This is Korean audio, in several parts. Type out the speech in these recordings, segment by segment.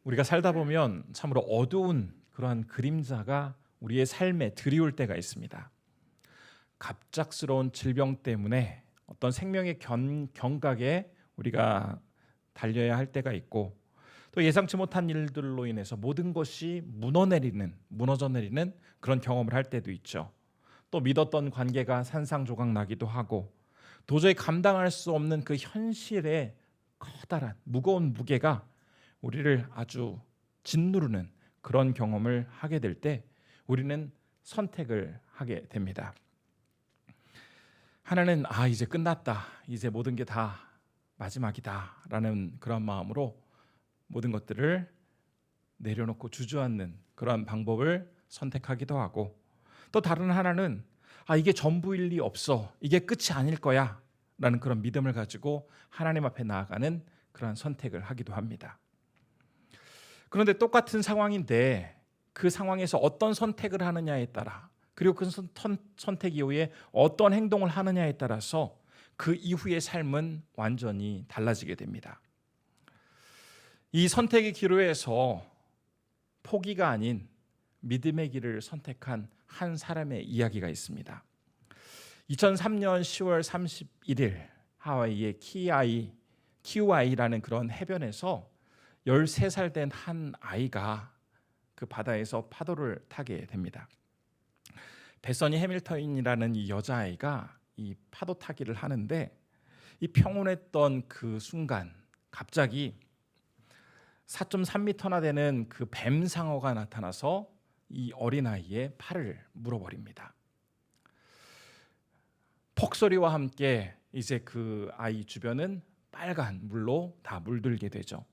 우리가 살다 보면 참으로 어두운 그러한 그림자가 우리의 삶에 드리울 때가 있습니다. 갑작스러운 질병 때문에 어떤 생명의 경각에 우리가 달려야 할 때가 있고, 또 예상치 못한 일들로 인해서 모든 것이 무너져 내리는 그런 경험을 할 때도 있죠. 또 믿었던 관계가 산산조각 나기도 하고, 도저히 감당할 수 없는 그 현실의 커다란 무거운 무게가 우리를 아주 짓누르는 그런 경험을 하게 될 때 우리는 선택을 하게 됩니다. 하나는 이제 끝났다, 이제 모든 게 다 마지막이다 라는 그런 마음으로 모든 것들을 내려놓고 주저앉는 그런 방법을 선택하기도 하고, 또 다른 하나는 이게 전부일 리 없어, 이게 끝이 아닐 거야 라는 그런 믿음을 가지고 하나님 앞에 나아가는 그런 선택을 하기도 합니다. 그런데 똑같은 상황인데 그 상황에서 어떤 선택을 하느냐에 따라, 그리고 그 선택 이후에 어떤 행동을 하느냐에 따라서 그 이후의 삶은 완전히 달라지게 됩니다. 이 선택의 기로에서 포기가 아닌 믿음의 길을 선택한 한 사람의 이야기가 있습니다. 2003년 10월 31일 하와이의 키우아이라는 그런 해변에서 13살 된 한 아이가 그 바다에서 파도를 타게 됩니다. 베서니 해밀턴이라는 이 여자아이가 이 파도 타기를 하는데, 이 평온했던 그 순간 갑자기 4.3m나 되는 그 뱀상어가 나타나서 이 어린아이의 팔을 물어버립니다. 폭소리와 함께 이제 그 아이 주변은 빨간 물로 다 물들게 되죠.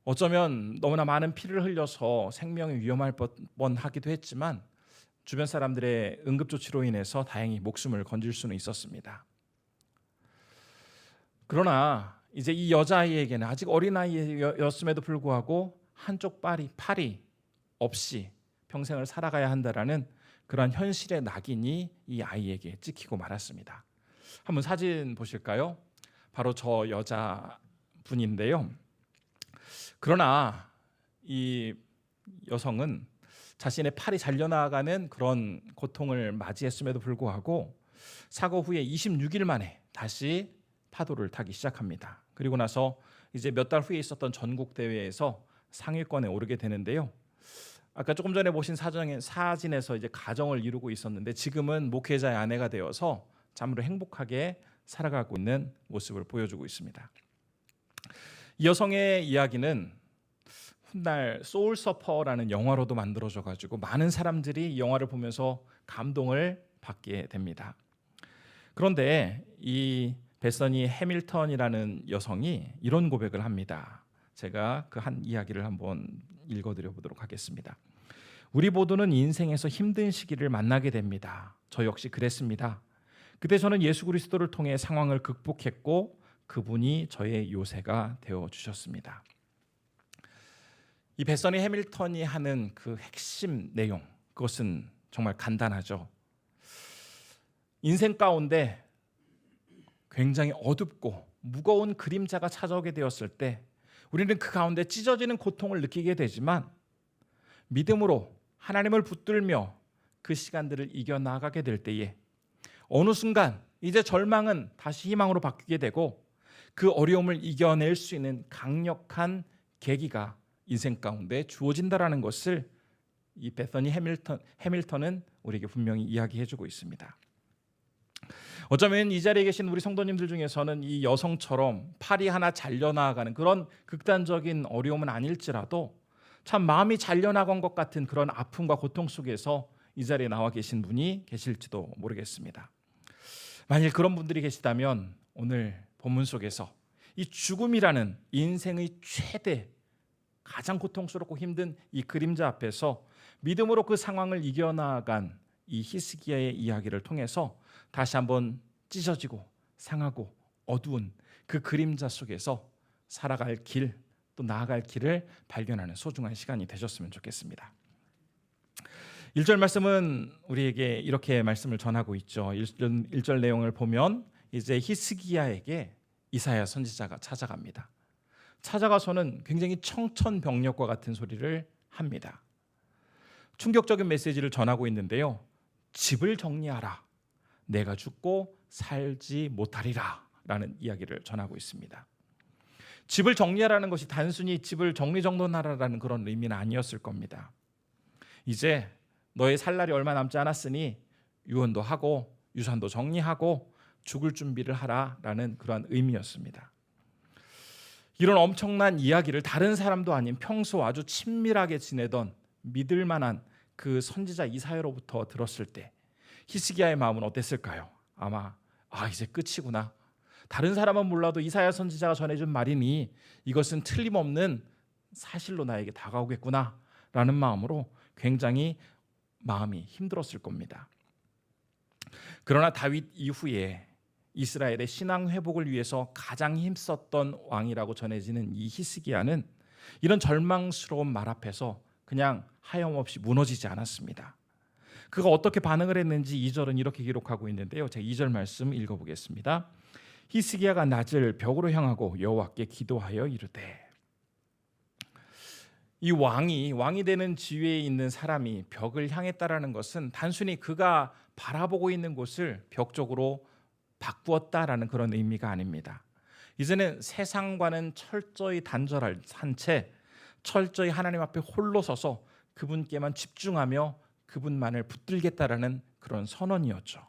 어쩌면 너무나 많은 피를 흘려서 생명이 위험할 뻔하기도 했지만 주변 사람들의 응급조치로 인해서 다행히 목숨을 건질 수는 있었습니다. 그러나 이제 이 여자아이에게는 아직 어린아이였음에도 불구하고 한쪽 팔이 없이 평생을 살아가야 한다라는 그런 현실의 낙인이 이 아이에게 찍히고 말았습니다. 한번 사진 보실까요? 바로 저 여자분인데요. 그러나 이 여성은 자신의 팔이 잘려나가는 그런 고통을 맞이했음에도 불구하고 사고 후에 26일 만에 다시 파도를 타기 시작합니다. 그리고 나서 이제 몇 달 후에 있었던 전국 대회에서 상위권에 오르게 되는데요. 아까 조금 전에 보신 사진에서 이제 가정을 이루고 있었는데 지금은 목회자의 아내가 되어서 참으로 행복하게 살아가고 있는 모습을 보여주고 있습니다. 이 여성의 이야기는 훗날 소울 서퍼라는 영화로도 만들어져 가지고 많은 사람들이 이 영화를 보면서 감동을 받게 됩니다. 그런데 이 베서니 해밀턴이라는 여성이 이런 고백을 합니다. 제가 그 한 이야기를 한번 읽어드려 보도록 하겠습니다. 우리 모두는 인생에서 힘든 시기를 만나게 됩니다. 저 역시 그랬습니다. 그때 저는 예수 그리스도를 통해 상황을 극복했고 그분이 저의 요새가 되어 주셨습니다. 이 베서니 해밀턴이 하는 그 핵심 내용, 그것은 정말 간단하죠. 인생 가운데 굉장히 어둡고 무거운 그림자가 찾아오게 되었을 때 우리는 그 가운데 찢어지는 고통을 느끼게 되지만 믿음으로 하나님을 붙들며 그 시간들을 이겨나가게 될 때에 어느 순간 이제 절망은 다시 희망으로 바뀌게 되고 그 어려움을 이겨낼 수 있는 강력한 계기가 인생 가운데 주어진다라는 것을 이 베서니 해밀턴은 우리에게 분명히 이야기해주고 있습니다. 어쩌면 이 자리에 계신 우리 성도님들 중에서는 이 여성처럼 팔이 하나 잘려나가는 그런 극단적인 어려움은 아닐지라도 참 마음이 잘려나간 것 같은 그런 아픔과 고통 속에서 이 자리에 나와 계신 분이 계실지도 모르겠습니다. 만일 그런 분들이 계시다면 오늘 본문 속에서 이 죽음이라는 인생의 최대 가장 고통스럽고 힘든 이 그림자 앞에서 믿음으로 그 상황을 이겨나간 이 히스기야의 이야기를 통해서 다시 한번 찢어지고 상하고 어두운 그 그림자 속에서 살아갈 길, 또 나아갈 길을 발견하는 소중한 시간이 되셨으면 좋겠습니다. 1절 말씀은 우리에게 이렇게 말씀을 전하고 있죠. 1절 내용을 보면 이제 히스기야에게 이사야 선지자가 찾아갑니다. 찾아가서는 굉장히 청천벽력과 같은 소리를 합니다. 충격적인 메시지를 전하고 있는데요. 집을 정리하라. 내가 죽고 살지 못하리라 라는 이야기를 전하고 있습니다. 집을 정리하라는 것이 단순히 집을 정리정돈하라라는 그런 의미는 아니었을 겁니다. 이제 너의 살 날이 얼마 남지 않았으니 유언도 하고 유산도 정리하고 죽을 준비를 하라라는 그러한 의미였습니다. 이런 엄청난 이야기를 다른 사람도 아닌 평소 아주 친밀하게 지내던 믿을 만한 그 선지자 이사야로부터 들었을 때 히스기야의 마음은 어땠을까요? 아마 이제 끝이구나. 다른 사람은 몰라도 이사야 선지자가 전해준 말이니 이것은 틀림없는 사실로 나에게 다가오겠구나 라는 마음으로 굉장히 마음이 힘들었을 겁니다. 그러나 다윗 이후에 이스라엘의 신앙 회복을 위해서 가장 힘썼던 왕이라고 전해지는 이 히스기야는 이런 절망스러운 말 앞에서 그냥 하염없이 무너지지 않았습니다. 그가 어떻게 반응을 했는지 2절은 이렇게 기록하고 있는데요. 제가 2절 말씀 읽어보겠습니다. 히스기야가 낮을 벽으로 향하고 여호와께 기도하여 이르되. 이 왕이 되는 지위에 있는 사람이 벽을 향했다라는 것은 단순히 그가 바라보고 있는 곳을 벽 쪽으로 바꾸었다라는 그런 의미가 아닙니다. 이제는 세상과는 철저히 단절한 채 철저히 하나님 앞에 홀로 서서 그분께만 집중하며 그분만을 붙들겠다라는 그런 선언이었죠.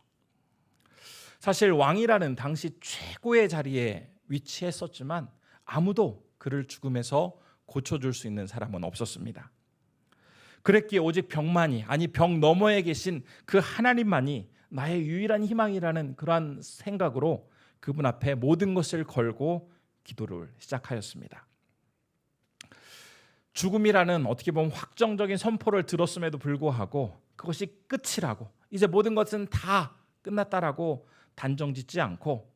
사실 왕이라는 당시 최고의 자리에 위치했었지만 아무도 그를 죽음에서 고쳐줄 수 있는 사람은 없었습니다. 그랬기에 오직 벽만이, 아니 벽 너머에 계신 그 하나님만이 나의 유일한 희망이라는 그러한 생각으로 그분 앞에 모든 것을 걸고 기도를 시작하였습니다. 죽음이라는 어떻게 보면 확정적인 선포를 들었음에도 불구하고 그것이 끝이라고, 이제 모든 것은 다 끝났다라고 단정짓지 않고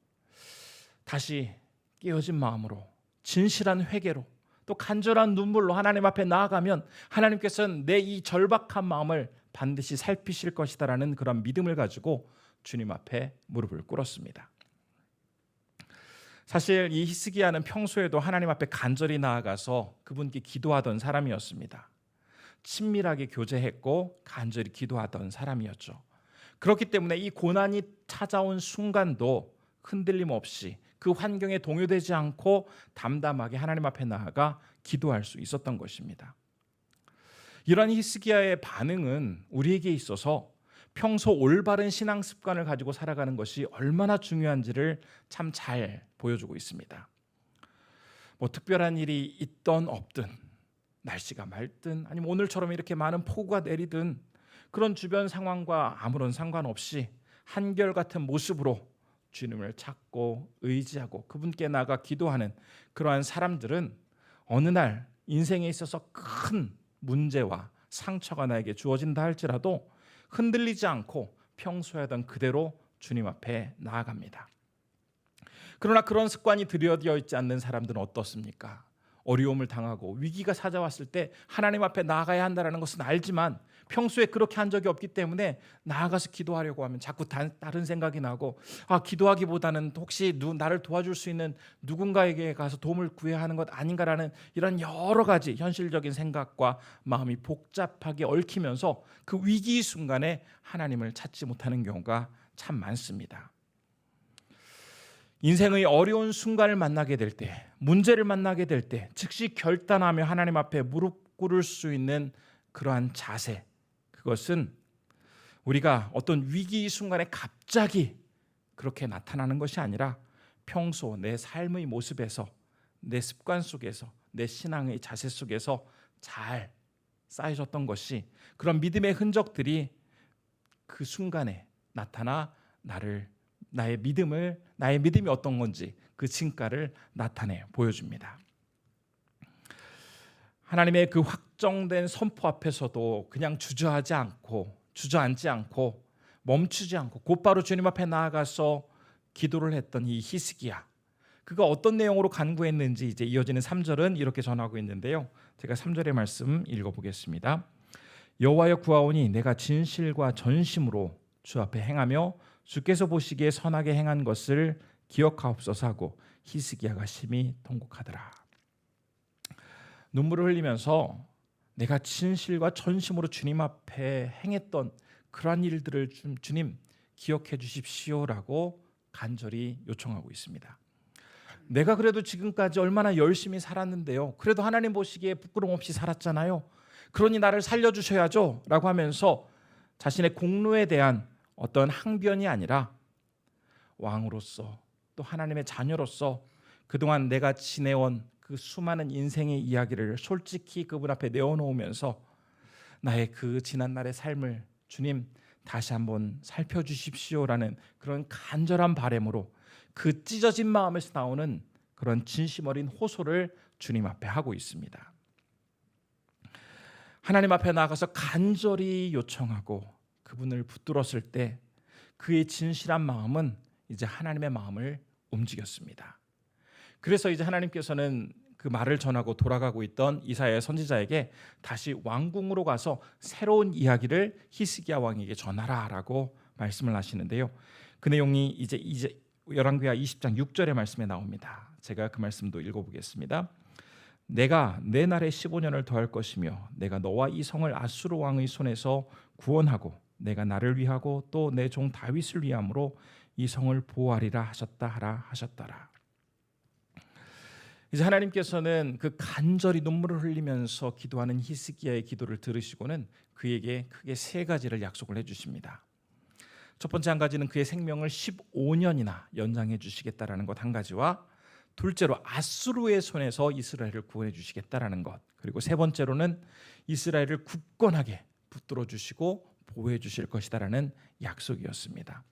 다시 깨어진 마음으로 진실한 회개로 또 간절한 눈물로 하나님 앞에 나아가면 하나님께서는 내 이 절박한 마음을 반드시 살피실 것이다라는 그런 믿음을 가지고 주님 앞에 무릎을 꿇었습니다. 사실 이 히스기야는 평소에도 하나님 앞에 간절히 나아가서 그분께 기도하던 사람이었습니다. 친밀하게 교제했고 간절히 기도하던 사람이었죠. 그렇기 때문에 이 고난이 찾아온 순간도 흔들림 없이 그 환경에 동요되지 않고 담담하게 하나님 앞에 나아가 기도할 수 있었던 것입니다. 이러한 히스기야의 반응은 우리에게 있어서 평소 올바른 신앙 습관을 가지고 살아가는 것이 얼마나 중요한지를 참 잘 보여주고 있습니다. 특별한 일이 있든 없든, 날씨가 맑든 아니면 오늘처럼 이렇게 많은 폭우가 내리든 그런 주변 상황과 아무런 상관없이 한결같은 모습으로 주님을 찾고 의지하고 그분께 나가 기도하는 그러한 사람들은 어느 날 인생에 있어서 큰 문제와 상처가 나에게 주어진다 할지라도 흔들리지 않고 평소에 하던 그대로 주님 앞에 나아갑니다. 그러나 그런 습관이 들여되어 있지 않는 사람들은 어떻습니까? 어려움을 당하고 위기가 찾아왔을 때 하나님 앞에 나아가야 한다는 것은 알지만 평소에 그렇게 한 적이 없기 때문에 나아가서 기도하려고 하면 자꾸 다른 생각이 나고 기도하기보다는 혹시 나를 도와줄 수 있는 누군가에게 가서 도움을 구해야 하는 것 아닌가라는 이런 여러 가지 현실적인 생각과 마음이 복잡하게 얽히면서 그 위기 순간에 하나님을 찾지 못하는 경우가 참 많습니다. 인생의 어려운 순간을 만나게 될 때, 문제를 만나게 될 때 즉시 결단하며 하나님 앞에 무릎 꿇을 수 있는 그러한 자세, 그것은 우리가 어떤 위기 순간에 갑자기 그렇게 나타나는 것이 아니라 평소 내 삶의 모습에서, 내 습관 속에서, 내 신앙의 자세 속에서 잘 쌓여졌던 것이, 그런 믿음의 흔적들이 그 순간에 나타나 나의 믿음이 어떤 건지 그 진가를 나타내 보여줍니다. 하나님의 그 확정된 선포 앞에서도 그냥 주저앉지 않고 멈추지 않고 곧바로 주님 앞에 나아가서 기도를 했던 이 히스기야, 그가 어떤 내용으로 간구했는지 이제 이어지는 3절은 이렇게 전하고 있는데요. 제가 3절의 말씀 읽어보겠습니다. 여호와여 구하오니 내가 진실과 전심으로 주 앞에 행하며 주께서 보시기에 선하게 행한 것을 기억하옵소서 하고 히스기야가 심히 통곡하더라. 눈물을 흘리면서 내가 진실과 전심으로 주님 앞에 행했던 그러한 일들을 주님 기억해 주십시오라고 간절히 요청하고 있습니다. 내가 그래도 지금까지 얼마나 열심히 살았는데요. 그래도 하나님 보시기에 부끄럼 없이 살았잖아요. 그러니 나를 살려주셔야죠 라고 하면서 자신의 공로에 대한 어떤 항변이 아니라 왕으로서 또 하나님의 자녀로서 그동안 내가 지내온 그 수많은 인생의 이야기를 솔직히 그분 앞에 내어놓으면서 나의 그 지난날의 삶을 주님 다시 한번 살펴주십시오라는 그런 간절한 바람으로 그 찢어진 마음에서 나오는 그런 진심 어린 호소를 주님 앞에 하고 있습니다. 하나님 앞에 나아가서 간절히 요청하고 그분을 붙들었을 때 그의 진실한 마음은 이제 하나님의 마음을 움직였습니다. 그래서 이제 하나님께서는 그 말을 전하고 돌아가고 있던 이사야 선지자에게 다시 왕궁으로 가서 새로운 이야기를 히스기야 왕에게 전하라라고 말씀을 하시는데요. 그 내용이 이제 열왕기하 20장 6절의 말씀에 나옵니다. 제가 그 말씀도 읽어보겠습니다. 내가 내 날에 15년을 더할 것이며 내가 너와 이 성을 아수르 왕의 손에서 구원하고 내가 나를 위하고 또 내 종 다윗을 위함으로 이 성을 보호하리라 하셨더라. 이제 하나님께서는 그 간절히 눈물을 흘리면서 기도하는 히스기야의 기도를 들으시고는 그에게 크게 세 가지를 약속을 해주십니다. 첫 번째 한 가지는 그의 생명을 15년이나 연장해 주시겠다라는 것 한 가지와 둘째로 아수르의 손에서 이스라엘을 구원해 주시겠다라는 것, 그리고 세 번째로는 이스라엘을 굳건하게 붙들어 주시고 보호해 주실 것이다라는 약속이었습니다.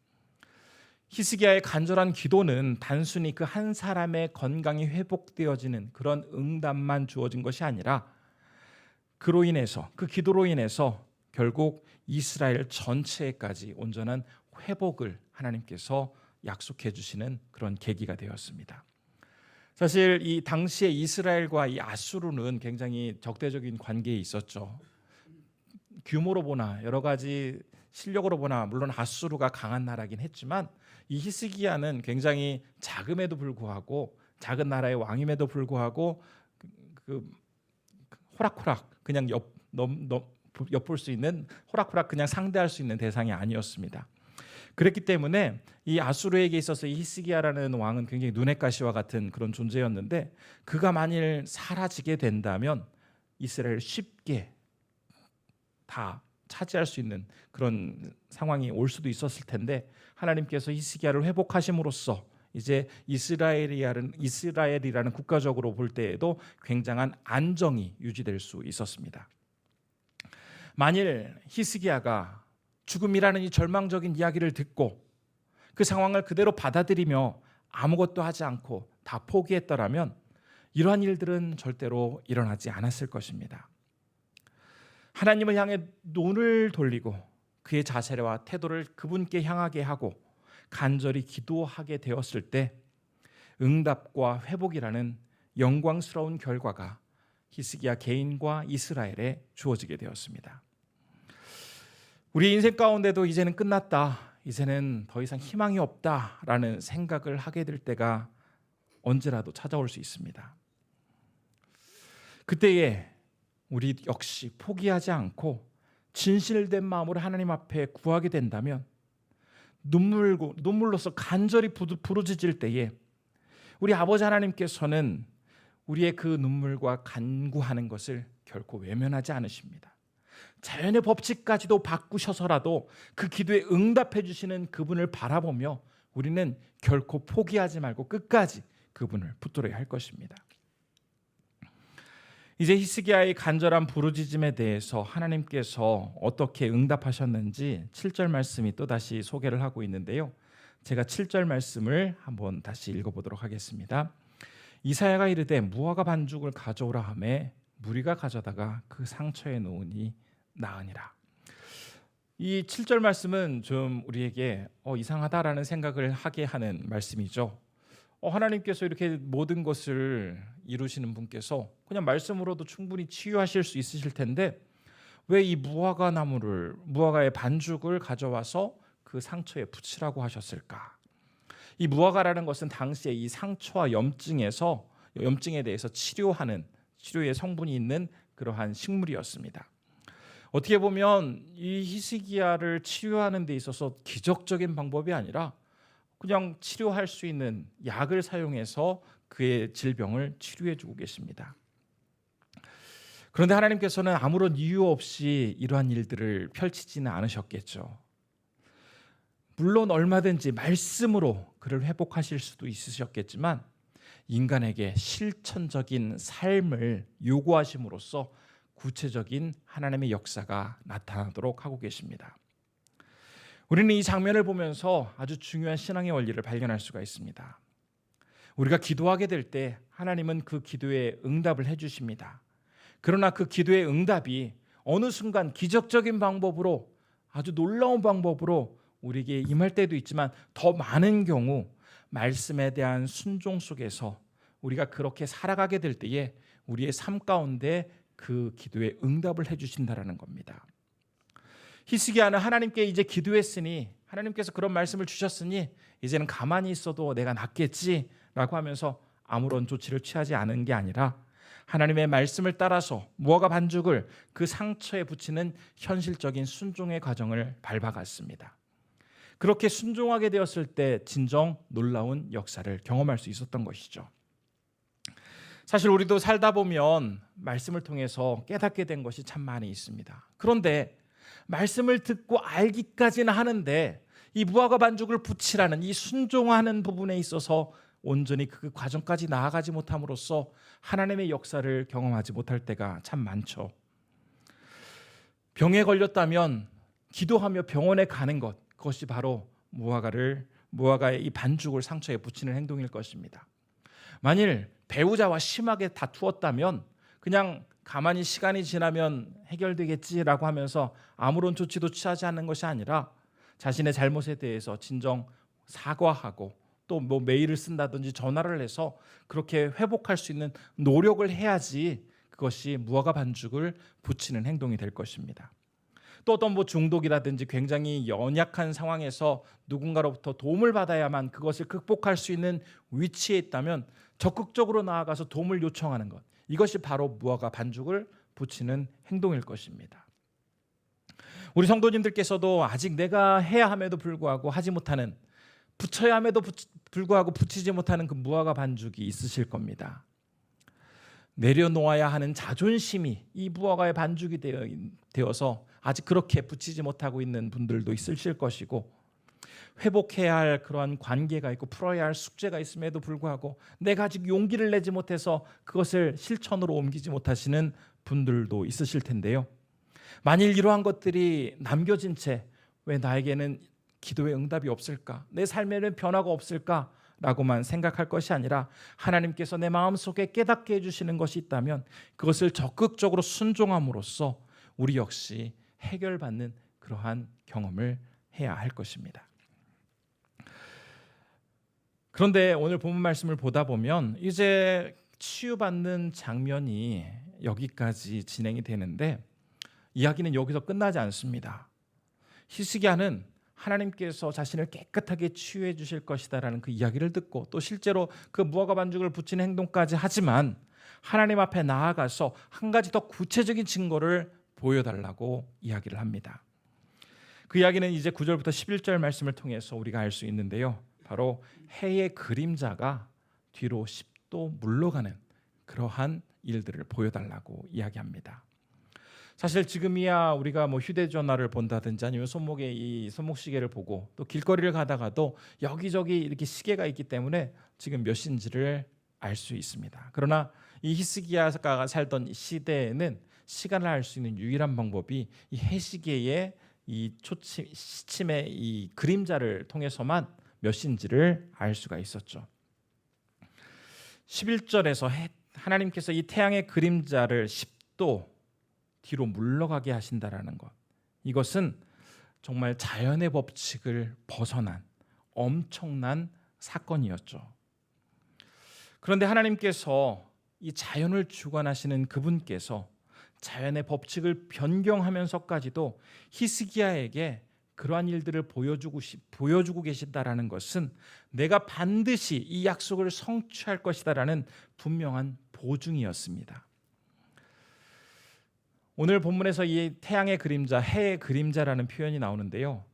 히스기야의 간절한 기도는 단순히 그 한 사람의 건강이 회복되어지는 그런 응답만 주어진 것이 아니라 그로 인해서 그 기도로 인해서 결국 이스라엘 전체까지 온전한 회복을 하나님께서 약속해 주시는 그런 계기가 되었습니다. 사실 이 당시에 이스라엘과 이 아수르는 굉장히 적대적인 관계에 있었죠. 규모로 보나 여러 가지 실력으로 보나 물론 아수르가 강한 나라긴 했지만 이 히스기야는 굉장히 작음에도 불구하고 작은 나라의 왕임에도 불구하고 그 호락호락 그냥 엿볼 수 있는 호락호락 그냥 상대할 수 있는 대상이 아니었습니다. 그랬기 때문에 이 아수르에게 있어서 이 히스기야라는 왕은 굉장히 눈의 가시와 같은 그런 존재였는데 그가 만일 사라지게 된다면 이스라엘 쉽게 다 차지할 수 있는 그런 상황이 올 수도 있었을 텐데 하나님께서 히스기야를 회복하심으로써 이제 이스라엘이라는 국가적으로 볼 때에도 굉장한 안정이 유지될 수 있었습니다. 만일 히스기야가 죽음이라는 이 절망적인 이야기를 듣고 그 상황을 그대로 받아들이며 아무것도 하지 않고 다 포기했더라면 이러한 일들은 절대로 일어나지 않았을 것입니다. 하나님을 향해 눈을 돌리고 그의 자세와 태도를 그분께 향하게 하고 간절히 기도하게 되었을 때 응답과 회복이라는 영광스러운 결과가 히스기야 개인과 이스라엘에 주어지게 되었습니다. 우리 인생 가운데도 이제는 끝났다, 이제는 더 이상 희망이 없다라는 생각을 하게 될 때가 언제라도 찾아올 수 있습니다. 그때에 우리 역시 포기하지 않고 진실된 마음으로 하나님 앞에 구하게 된다면 눈물로서 간절히 부르짖을 때에 우리 아버지 하나님께서는 우리의 그 눈물과 간구하는 것을 결코 외면하지 않으십니다. 자연의 법칙까지도 바꾸셔서라도 그 기도에 응답해 주시는 그분을 바라보며 우리는 결코 포기하지 말고 끝까지 그분을 붙들어야 할 것입니다. 이제 히스기야의 간절한 부르짖음에 대해서 하나님께서 어떻게 응답하셨는지 7절 말씀이 또다시 소개를 하고 있는데요. 제가 7절 말씀을 한번 다시 읽어보도록 하겠습니다. 이사야가 이르되 무화과 반죽을 가져오라 하매 무리가 가져다가 그 상처에 놓으니 나으니라. 이 7절 말씀은 좀 우리에게 이상하다라는 생각을 하게 하는 말씀이죠. 하나님께서 이렇게 모든 것을 이루시는 분께서 그냥 말씀으로도 충분히 치유하실 수 있으실 텐데 왜 이 무화과의 반죽을 가져와서 그 상처에 붙이라고 하셨을까? 이 무화과라는 것은 당시에 이 상처와 염증에 대해서 치료하는 치료의 성분이 있는 그러한 식물이었습니다. 어떻게 보면 이 히스기야를 치료하는 데 있어서 기적적인 방법이 아니라 그냥 치료할 수 있는 약을 사용해서 그의 질병을 치료해 주고 계십니다. 그런데 하나님께서는 아무런 이유 없이 이러한 일들을 펼치지는 않으셨겠죠. 물론 얼마든지 말씀으로 그를 회복하실 수도 있으셨겠지만 인간에게 실천적인 삶을 요구하심으로써 구체적인 하나님의 역사가 나타나도록 하고 계십니다. 우리는 이 장면을 보면서 아주 중요한 신앙의 원리를 발견할 수가 있습니다. 우리가 기도하게 될 때 하나님은 그 기도에 응답을 해주십니다. 그러나 그 기도의 응답이 어느 순간 기적적인 방법으로, 아주 놀라운 방법으로 우리에게 임할 때도 있지만 더 많은 경우 말씀에 대한 순종 속에서 우리가 그렇게 살아가게 될 때에 우리의 삶 가운데 그 기도에 응답을 해주신다라는 겁니다. 히스기야는 하나님께 이제 기도했으니, 하나님께서 그런 말씀을 주셨으니 이제는 가만히 있어도 내가 낫겠지라고 하면서 아무런 조치를 취하지 않은 게 아니라 하나님의 말씀을 따라서 무화과 반죽을 그 상처에 붙이는 현실적인 순종의 과정을 밟아갔습니다. 그렇게 순종하게 되었을 때 진정 놀라운 역사를 경험할 수 있었던 것이죠. 사실 우리도 살다 보면 말씀을 통해서 깨닫게 된 것이 참 많이 있습니다. 그런데 말씀을 듣고 알기까지는 하는데 이 무화과 반죽을 붙이라는 이 순종하는 부분에 있어서 온전히 그 과정까지 나아가지 못함으로써 하나님의 역사를 경험하지 못할 때가 참 많죠. 병에 걸렸다면 기도하며 병원에 가는 것, 그것이 바로 무화과의 이 반죽을 상처에 붙이는 행동일 것입니다. 만일 배우자와 심하게 다투었다면 그냥 가만히 시간이 지나면 해결되겠지라고 하면서 아무런 조치도 취하지 않는 것이 아니라 자신의 잘못에 대해서 진정 사과하고 또 뭐 메일을 쓴다든지 전화를 해서 그렇게 회복할 수 있는 노력을 해야지 그것이 무화과 반죽을 붙이는 행동이 될 것입니다. 또 어떤 중독이라든지 굉장히 연약한 상황에서 누군가로부터 도움을 받아야만 그것을 극복할 수 있는 위치에 있다면 적극적으로 나아가서 도움을 요청하는 것, 이것이 바로 무화과 반죽을 붙이는 행동일 것입니다. 우리 성도님들께서도 아직 내가 해야 함에도 불구하고 하지 못하는, 붙여야 함에도 불구하고 붙이지 못하는 그 무화과 반죽이 있으실 겁니다. 내려놓아야 하는 자존심이 이 무화과의 반죽이 되어서 아직 그렇게 붙이지 못하고 있는 분들도 있으실 것이고, 회복해야 할 그러한 관계가 있고 풀어야 할 숙제가 있음에도 불구하고 내가 아직 용기를 내지 못해서 그것을 실천으로 옮기지 못하시는 분들도 있으실 텐데요. 만일 이러한 것들이 남겨진 채 왜 나에게는 기도의 응답이 없을까? 내 삶에는 변화가 없을까? 라고만 생각할 것이 아니라 하나님께서 내 마음속에 깨닫게 해주시는 것이 있다면 그것을 적극적으로 순종함으로써 우리 역시 해결받는 그러한 경험을 해야 할 것입니다. 그런데 오늘 본문 말씀을 보다 보면 이제 치유받는 장면이 여기까지 진행이 되는데 이야기는 여기서 끝나지 않습니다. 히스기야는 하나님께서 자신을 깨끗하게 치유해 주실 것이다라는 그 이야기를 듣고 또 실제로 그 무화과 반죽을 붙이는 행동까지 하지만 하나님 앞에 나아가서 한 가지 더 구체적인 증거를 보여달라고 이야기를 합니다. 그 이야기는 이제 9절부터 11절 말씀을 통해서 우리가 알 수 있는데요. 바로 해의 그림자가 뒤로 10도 물러가는 그러한 일들을 보여달라고 이야기합니다. 사실 지금이야 우리가 휴대전화를 본다든지 아니면 손목에 이 손목시계를 보고 또 길거리를 가다가도 여기저기 이렇게 시계가 있기 때문에 지금 몇 시인지를 알 수 있습니다. 그러나 이 히스기야가 살던 시대에는 시간을 알 수 있는 유일한 방법이 이 해시계의 이 시침의 이 그림자를 통해서만 몇 시인지를 알 수가 있었죠. 11절에서 하나님께서 이 태양의 그림자를 10도 뒤로 물러가게 하신다라는 것, 이것은 정말 자연의 법칙을 벗어난 엄청난 사건이었죠. 그런데 하나님께서 이 자연을 주관하시는 그분께서 자연의 법칙을 변경하면서까지도 히스기야에게 그러한 일들을 보여주고 계신다라는 것은 내가 반드시 이 약속을 성취할 것이다라는 분명한 보증이었습니다. 오늘 본문에서 이 태양의 그림자, 해의 그림자라는 표현이 나오는데요.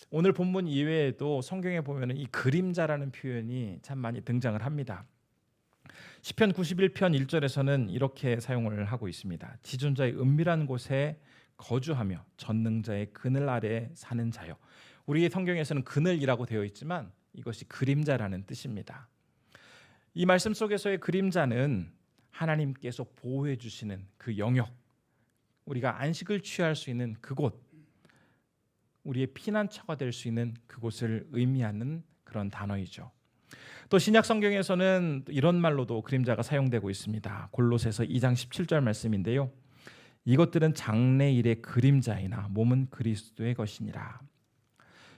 오늘 본문 이외에도 성경에 보면 이 그림자라는 표현이 참 많이 등장을 합니다. 시편 91편 1절에서는 이렇게 사용을 하고 있습니다. 지존자의 은밀한 곳에 거주하며 전능자의 그늘 아래 사는 자요. 우리 성경에서는 그늘이라고 되어 있지만 이것이 그림자라는 뜻입니다. 이 말씀 속에서의 그림자는 하나님께서 보호해 주시는 그 영역, 우리가 안식을 취할 수 있는 그곳, 우리의 피난처가 될 수 있는 그곳을 의미하는 그런 단어이죠. 또 신약 성경에서는 이런 말로도 그림자가 사용되고 있습니다. 골로새서 2장 17절 말씀인데요. 이것들은 장래일의 그림자이나 몸은 그리스도의 것이니라.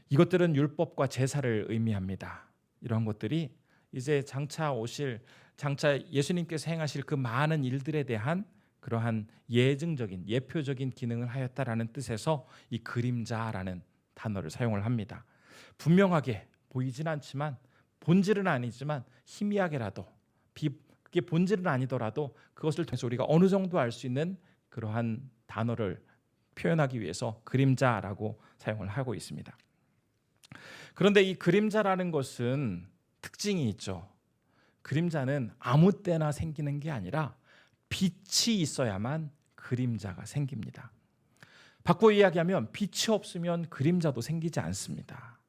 이것들은 율법과 제사를 의미합니다. 이러한 것들이 이제 장차 예수님께서 행하실 그 많은 일들에 대한 그러한 예증적인 예표적인 기능을 하였다라는 뜻에서 이 그림자라는 단어를 사용을 합니다. 분명하게 보이진 않지만 본질은 아니지만 희미하게라도 그게 본질은 아니더라도 그것을 통해서 우리가 어느 정도 알 수 있는 그러한 단어를 표현하기 위해서 그림자라고 사용을 하고 있습니다. 그런데 이 그림자라는 것은 특징이 있죠. 그림자는 아무 때나 생기는 게 아니라 빛이 있어야만 그림자가 생깁니다. 바꿔 이야기하면 빛이 없으면 그림자도 생기지 않습니다.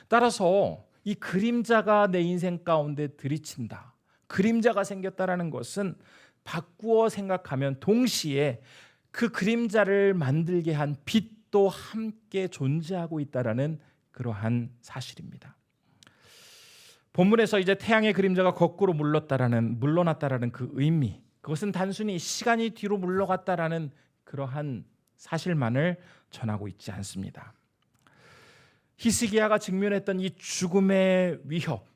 따라서 이 그림자가 내 인생 가운데 들이친다, 그림자가 생겼다라는 것은 바꾸어 생각하면 동시에 그 그림자를 만들게 한 빛도 함께 존재하고 있다라는 그러한 사실입니다. 본문에서 이제 태양의 그림자가 거꾸로 물러났다라는 그 의미, 그것은 단순히 시간이 뒤로 물러갔다라는 그러한 사실만을 전하고 있지 않습니다. 히스기야가 직면했던 이 죽음의 위협,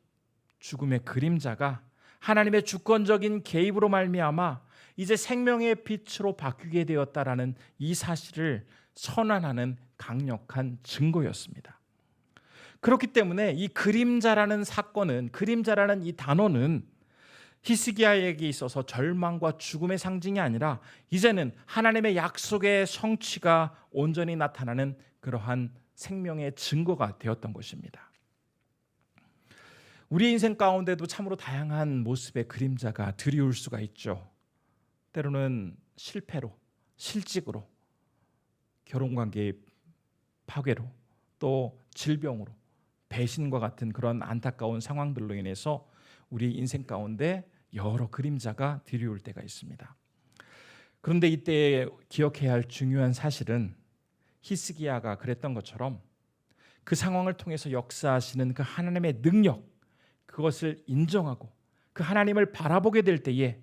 죽음의 그림자가 하나님의 주권적인 개입으로 말미암아 이제 생명의 빛으로 바뀌게 되었다라는 이 사실을 선언하는 강력한 증거였습니다. 그렇기 때문에 이 그림자라는 사건은, 그림자라는 이 단어는 히스기야에게 있어서 절망과 죽음의 상징이 아니라 이제는 하나님의 약속의 성취가 온전히 나타나는 그러한 생명의 증거가 되었던 것입니다. 우리 인생 가운데도 참으로 다양한 모습의 그림자가 드리울 수가 있죠. 때로는 실패로, 실직으로, 결혼관계의 파괴로, 또 질병으로, 배신과 같은 그런 안타까운 상황들로 인해서 우리 인생 가운데 여러 그림자가 드리울 때가 있습니다. 그런데 이때 기억해야 할 중요한 사실은 히스기야가 그랬던 것처럼 그 상황을 통해서 역사하시는 그 하나님의 능력, 그것을 인정하고 그 하나님을 바라보게 될 때에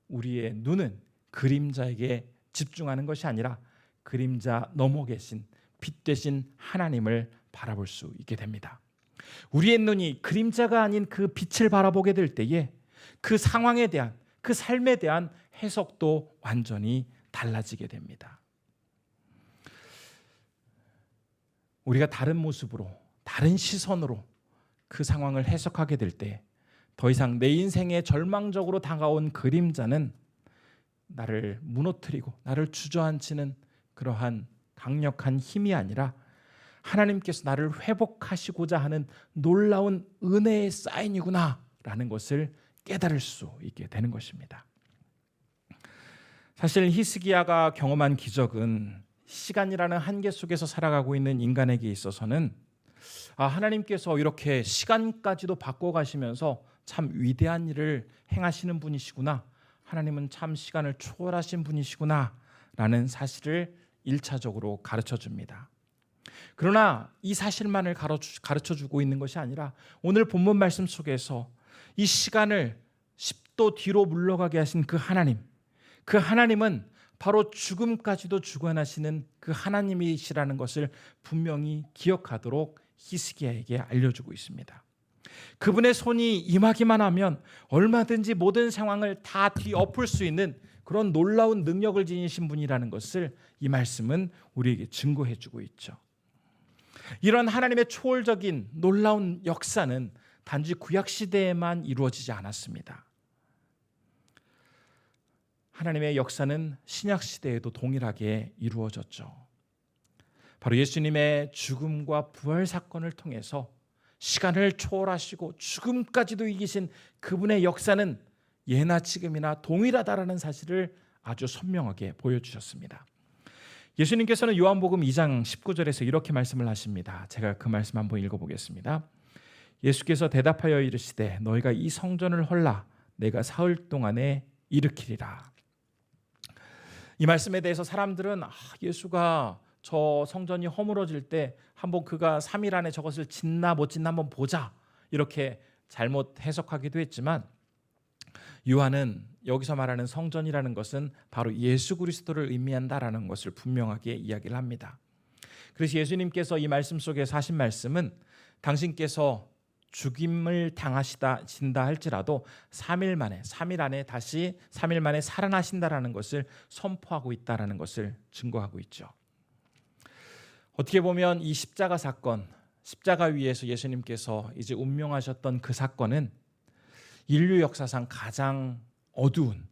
우리의 눈은 그림자에게 집중하는 것이 아니라 그림자 넘어 계신 빛 되신 하나님을 바라볼 수 있게 됩니다. 우리의 눈이 그림자가 아닌 그 빛을 바라보게 될 때에 그 상황에 대한, 그 삶에 대한 해석도 완전히 달라지게 됩니다. 우리가 다른 모습으로, 다른 시선으로 그 상황을 해석하게 될 때 더 이상 내 인생에 절망적으로 다가온 그림자는 나를 무너뜨리고 나를 주저앉히는 그러한 강력한 힘이 아니라 하나님께서 나를 회복하시고자 하는 놀라운 은혜의 사인이구나 라는 것을 깨달을 수 있게 되는 것입니다. 사실 히스기야가 경험한 기적은 시간이라는 한계 속에서 살아가고 있는 인간에게 있어서는 하나님께서 이렇게 시간까지도 바꿔가시면서 참 위대한 일을 행하시는 분이시구나, 하나님은 참 시간을 초월하신 분이시구나 라는 사실을 1차적으로 가르쳐줍니다. 그러나 이 사실만을 가르쳐주고 있는 것이 아니라 오늘 본문 말씀 속에서 이 시간을 10도 뒤로 물러가게 하신 그 하나님은 바로 죽음까지도 주관하시는 그 하나님이시라는 것을 분명히 기억하도록 히스기야에게 알려주고 있습니다. 그분의 손이 임하기만 하면 얼마든지 모든 상황을 다 뒤엎을 수 있는 그런 놀라운 능력을 지니신 분이라는 것을 이 말씀은 우리에게 증거해주고 있죠. 이런 하나님의 초월적인 놀라운 역사는 단지 구약 시대에만 이루어지지 않았습니다. 하나님의 역사는 신약 시대에도 동일하게 이루어졌죠. 바로 예수님의 죽음과 부활 사건을 통해서 시간을 초월하시고 죽음까지도 이기신 그분의 역사는 예나 지금이나 동일하다라는 사실을 아주 선명하게 보여주셨습니다. 예수님께서는 요한복음 2장 19절에서 이렇게 말씀을 하십니다. 제가 그 말씀 한번 읽어보겠습니다. 예수께서 대답하여 이르시되 너희가 이 성전을 헐라 내가 사흘 동안에 일으키리라. 이 말씀에 대해서 사람들은 예수가 저 성전이 허물어질 때 한번 그가 3일 안에 저것을 짓나 못 짓나 한번 보자 이렇게 잘못 해석하기도 했지만 요한은 여기서 말하는 성전이라는 것은 바로 예수 그리스도를 의미한다라는 것을 분명하게 이야기를 합니다. 그래서 예수님께서 이 말씀 속에서 하신 말씀은 당신께서 죽임을 당하신다 할지라도 3일 안에 다시 3일 만에 살아나신다라는 것을 선포하고 있다라는 것을 증거하고 있죠. 어떻게 보면 이 십자가 사건, 십자가 위에서 예수님께서 이제 운명하셨던 그 사건은 인류 역사상 가장 어두운,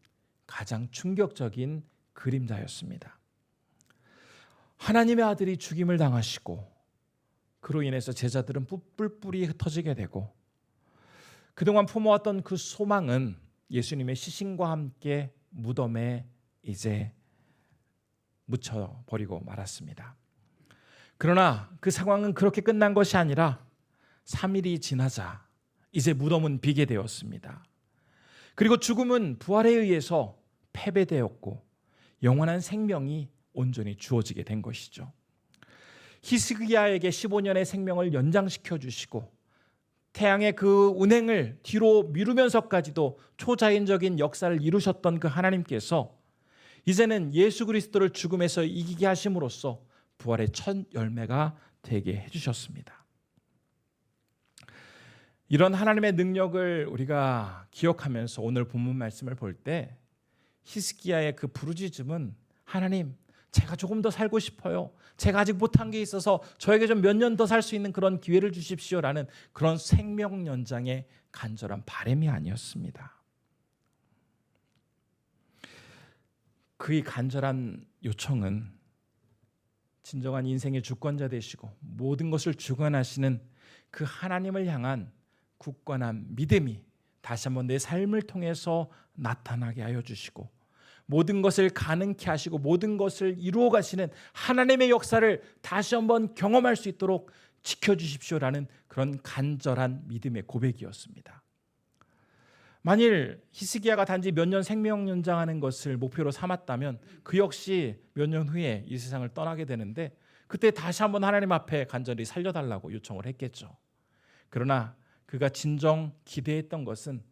가장 충격적인 그림자였습니다. 하나님의 아들이 죽임을 당하시고 그로 인해서 제자들은 뿔뿔이 흩어지게 되고 그동안 품어왔던 그 소망은 예수님의 시신과 함께 무덤에 이제 묻혀버리고 말았습니다. 그러나 그 상황은 그렇게 끝난 것이 아니라 3일이 지나자 이제 무덤은 비게 되었습니다. 그리고 죽음은 부활에 의해서 패배되었고 영원한 생명이 온전히 주어지게 된 것이죠. 히스기야에게 15년의 생명을 연장시켜 주시고 태양의 그 운행을 뒤로 미루면서까지도 초자연적인 역사를 이루셨던 그 하나님께서 이제는 예수 그리스도를 죽음에서 이기게 하심으로써 부활의 첫 열매가 되게 해주셨습니다. 이런 하나님의 능력을 우리가 기억하면서 오늘 본문 말씀을 볼 때 히스기야의 그 부르짖음은 하나님, 제가 조금 더 살고 싶어요. 제가 아직 못한 게 있어서 저에게 좀 몇 년 더 살 수 있는 그런 기회를 주십시오라는 그런 생명 연장의 간절한 바람이 아니었습니다. 그의 간절한 요청은 진정한 인생의 주권자 되시고 모든 것을 주관하시는 그 하나님을 향한 굳건한 믿음이 다시 한번 내 삶을 통해서 나타나게 하여 주시고 모든 것을 가능케 하시고 모든 것을 이루어 가시는 하나님의 역사를 다시 한번 경험할 수 있도록 지켜주십시오라는 그런 간절한 믿음의 고백이었습니다. 만일 히스기야가 단지 몇 년 생명 연장하는 것을 목표로 삼았다면 그 역시 몇 년 후에 이 세상을 떠나게 되는데 그때 다시 한번 하나님 앞에 간절히 살려달라고 요청을 했겠죠. 그러나 그가 진정 기대했던 것은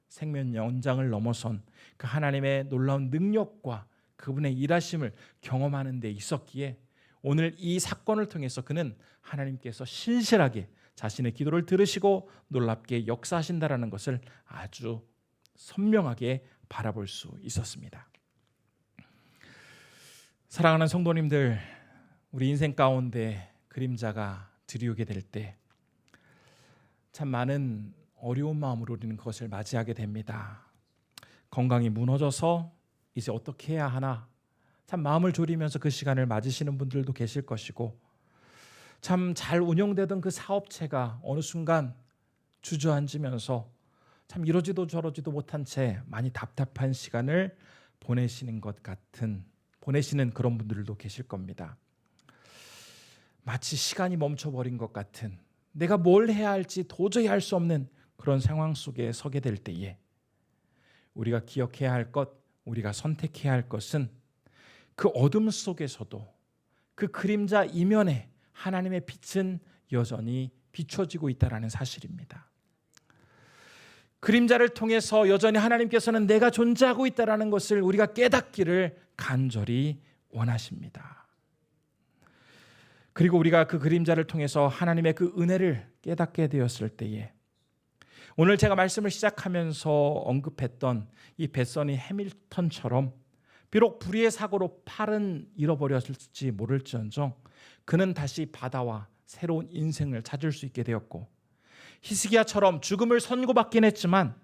생명 연장을 넘어선 그 하나님의 놀라운 능력과 그분의 일하심을 경험하는 데 있었기에 오늘 이 사건을 통해서 그는 하나님께서 신실하게 자신의 기도를 들으시고 놀랍게 역사하신다라는 것을 아주 선명하게 바라볼 수 있었습니다. 사랑하는 성도님들, 우리 인생 가운데 그림자가 들이오게 될 때 참 많은 어려운 마음으로 우리는 그것을 맞이하게 됩니다. 건강이 무너져서 이제 어떻게 해야 하나 참 마음을 졸이면서 그 시간을 맞으시는 분들도 계실 것이고 참 잘 운영되던 그 사업체가 어느 순간 주저앉으면서 참 이러지도 저러지도 못한 채 많이 답답한 시간을 보내시는 그런 분들도 계실 겁니다. 마치 시간이 멈춰버린 것 같은 내가 뭘 해야 할지 도저히 알 수 없는 그런 상황 속에 서게 될 때에 우리가 기억해야 할 것, 우리가 선택해야 할 것은 그 어둠 속에서도 그 그림자 이면에 하나님의 빛은 여전히 비춰지고 있다는 사실입니다. 그림자를 통해서 여전히 하나님께서는 내가 존재하고 있다는 것을 우리가 깨닫기를 간절히 원하십니다. 그리고 우리가 그 그림자를 통해서 하나님의 그 은혜를 깨닫게 되었을 때에 오늘 제가 말씀을 시작하면서 언급했던 이 벳서니 해밀턴처럼 비록 불의의 사고로 팔은 잃어버렸을지 모를지언정 그는 다시 바다와 새로운 인생을 찾을 수 있게 되었고 히스기야처럼 죽음을 선고받긴 했지만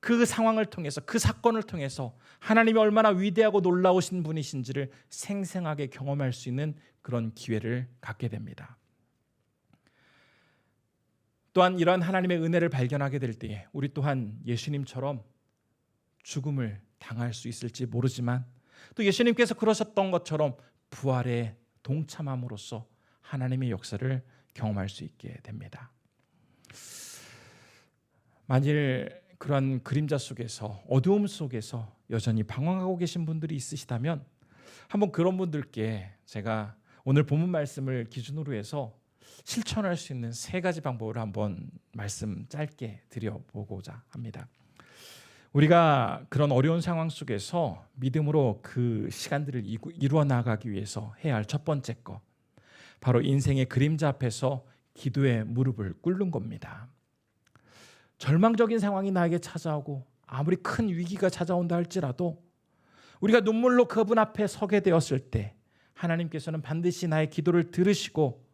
그 상황을 통해서, 그 사건을 통해서 하나님이 얼마나 위대하고 놀라우신 분이신지를 생생하게 경험할 수 있는 그런 기회를 갖게 됩니다. 또한 이러한 하나님의 은혜를 발견하게 될 때에 우리 또한 예수님처럼 죽음을 당할 수 있을지 모르지만 또 예수님께서 그러셨던 것처럼 부활에 동참함으로써 하나님의 역사를 경험할 수 있게 됩니다. 만일 그런 그림자 속에서, 어두움 속에서 여전히 방황하고 계신 분들이 있으시다면 한번 그런 분들께 제가 오늘 본문 말씀을 기준으로 해서 실천할 수 있는 3가지 방법을 한번 말씀 짧게 드려보고자 합니다. 우리가 그런 어려운 상황 속에서 믿음으로 그 시간들을 이루어 나가기 위해서 해야 할 첫 번째 것, 바로 인생의 그림자 앞에서 기도의 무릎을 꿇는 겁니다. 절망적인 상황이 나에게 찾아오고 아무리 큰 위기가 찾아온다 할지라도 우리가 눈물로 그분 앞에 서게 되었을 때 하나님께서는 반드시 나의 기도를 들으시고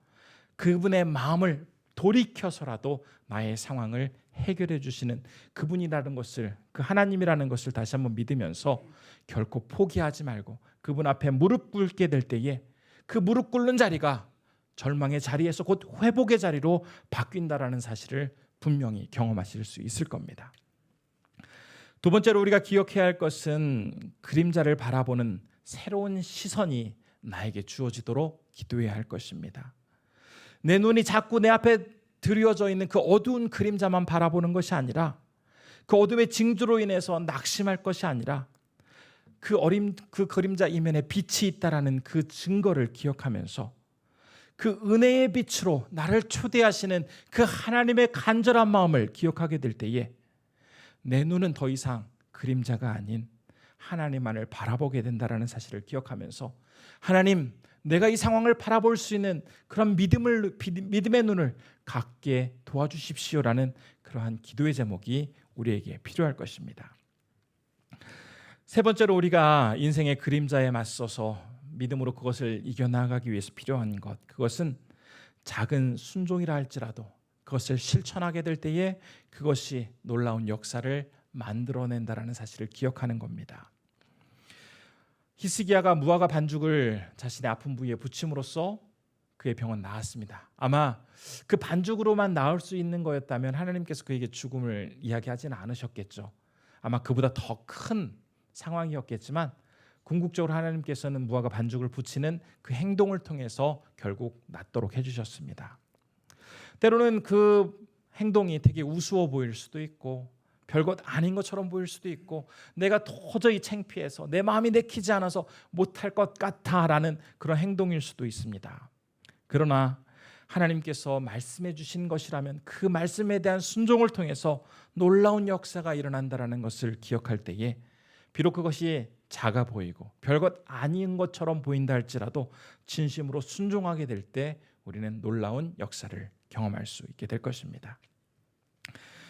그분의 마음을 돌이켜서라도 나의 상황을 해결해 주시는 그분이라는 것을, 그 하나님이라는 것을 다시 한번 믿으면서 결코 포기하지 말고 그분 앞에 무릎 꿇게 될 때에 그 무릎 꿇는 자리가 절망의 자리에서 곧 회복의 자리로 바뀐다라는 사실을 분명히 경험하실 수 있을 겁니다. 두 번째로 우리가 기억해야 할 것은 그림자를 바라보는 새로운 시선이 나에게 주어지도록 기도해야 할 것입니다. 내 눈이 자꾸 내 앞에 드리워져 있는 그 어두운 그림자만 바라보는 것이 아니라, 그 어둠의 징조로 인해서 낙심할 것이 아니라 그 그림자 이면에 빛이 있다라는 그 증거를 기억하면서 그 은혜의 빛으로 나를 초대하시는 그 하나님의 간절한 마음을 기억하게 될 때에 내 눈은 더 이상 그림자가 아닌 하나님만을 바라보게 된다라는 사실을 기억하면서, 하나님, 내가 이 상황을 바라볼 수 있는 그런 믿음의 눈을 갖게 도와주십시오라는 그러한 기도의 제목이 우리에게 필요할 것입니다. 세 번째로 우리가 인생의 그림자에 맞서서 믿음으로 그것을 이겨나가기 위해서 필요한 것, 그것은 작은 순종이라 할지라도 그것을 실천하게 될 때에 그것이 놀라운 역사를 만들어낸다라는 사실을 기억하는 겁니다. 히스기야가 무화과 반죽을 자신의 아픈 부위에 붙임으로써 그의 병은 나았습니다. 아마 그 반죽으로만 나을 수 있는 거였다면 하나님께서 그에게 죽음을 이야기하지는 않으셨겠죠. 아마 그보다 더 큰 상황이었겠지만 궁극적으로 하나님께서는 무화과 반죽을 붙이는 그 행동을 통해서 결국 낫도록 해주셨습니다. 때로는 그 행동이 되게 우스워 보일 수도 있고 별것 아닌 것처럼 보일 수도 있고 내가 도저히 창피해서 내 마음이 내키지 않아서 못할 것 같아라는 그런 행동일 수도 있습니다. 그러나 하나님께서 말씀해 주신 것이라면 그 말씀에 대한 순종을 통해서 놀라운 역사가 일어난다는 것을 기억할 때에 비록 그것이 작아 보이고 별것 아닌 것처럼 보인다 할지라도 진심으로 순종하게 될 때 우리는 놀라운 역사를 경험할 수 있게 될 것입니다.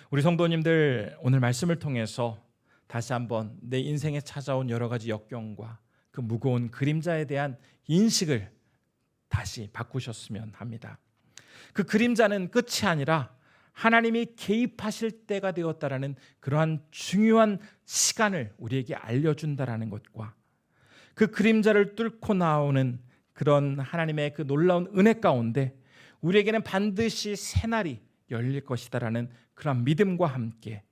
우리 성도님들, 오늘 말씀을 통해서 다시 한번 내 인생에 찾아온 여러 가지 역경과 그 무거운 그림자에 대한 인식을 다시 바꾸셨으면 합니다. 그 그림자는 끝이 아니라 하나님이 개입하실 때가 되었다라는 그러한 중요한 시간을 우리에게 알려준다라는 것과 그 그림자를 뚫고 나오는 그런 하나님의 그 놀라운 은혜 가운데 우리에게는 반드시 새날이 열릴 것이다라는 그런 믿음과 함께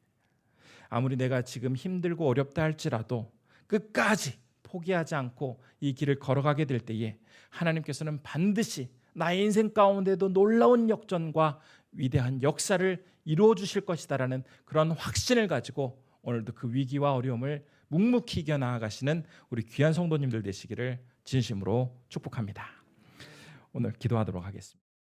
아무리 내가 지금 힘들고 어렵다 할지라도 끝까지 포기하지 않고 이 길을 걸어가게 될 때에 하나님께서는 반드시 나의 인생 가운데도 놀라운 역전과 위대한 역사를 이루어 주실 것이다라는 그런 확신을 가지고 오늘도 그 위기와 어려움을 묵묵히 이겨나가시는 우리 귀한 성도님들 되시기를 진심으로 축복합니다. 오늘 기도하도록 하겠습니다.